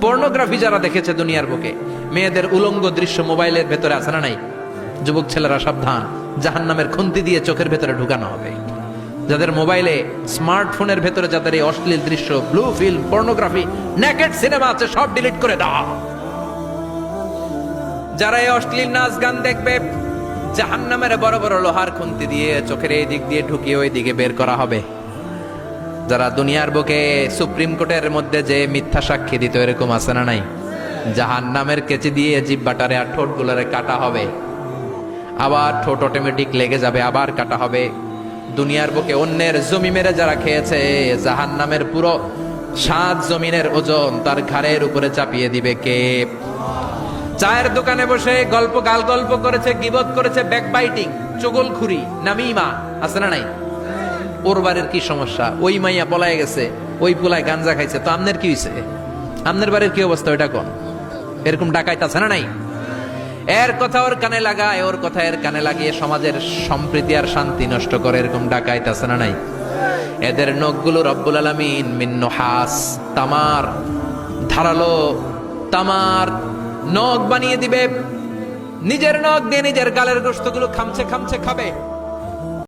Pornography যারা দেখেছে দুনিয়ার বুকে, মেয়েদের উলঙ্গ দৃশ্য মোবাইলের ভেতরে আছে না নাই? যুবক ছেলেরা সাবধান, জাহান্নামের খুন্তি দিয়ে চোখের ভেতরে ঢুকানো হবে। যাদের মোবাইলে, স্মার্টফোনের ভেতরে যাদের এই অশ্লীল দৃশ্য, blue film, pornography, naked cinema আছে, সব ডিলিট করে দাও। যারা এই অশ্লীল নাচ গান দেখবে, জাহান্নামের বড় বড় লোহার খুন্তি দিয়ে চোখের এই দিক দিয়ে ঢুকিয়ে ওই দিকে বের করা হবে। যারা দুনিয়ার বুকে সুপ্রিম কোর্টের মধ্যে যে মিথ্যা সাক্ষী দিত, এরকম আছে না নাই? জাহান্নামের কেচি দিয়ে জিহ্বাটারে আর ঠোঁট গুলারে কাটা হবে, আবার ঠোঁট অটোমেটিক লেগে যাবে, আবার কাটা হবে। দুনিয়ার বুকে অন্যের জমি মেরে যারা খেয়েছে, জাহান্নামের পুরো 7 জমিনের ওজন তার ঘাড়ের উপরে চাপিয়ে দিবে কে? চায়ের দোকানে বসে গল্প গাল গল্প করেছে, গীবত করেছে, ব্যাকবাইটিং, চুগলখুরি, নামিমা, আছে না নাই? ওর বাড়ির কি সমস্যা? ওই মাইয়া পলায় গেছে, ওই পোলায় গাঞ্জা খাইছে, তো আমনের কি হইছে? আমনের বাড়ির কি অবস্থা ওইটা কোন? এরকম ডাকাইত আছে না নাই? এর কথা ওর কানে লাগায়, ওর কথা এর কানে লাগিয়ে সমাজের সম্প্রীতি আর শান্তি নষ্ট করে, এরকম ডাকাইত আছে না নাই? এদের নখগুলো রব্বুল আলামিন মিন নুহাস, তামার, ধারালো তামার নখ বানিয়ে দিবে। নিজের নখ দিয়ে নিজের গালের গোশতগুলো খামছে খামছে খাবে।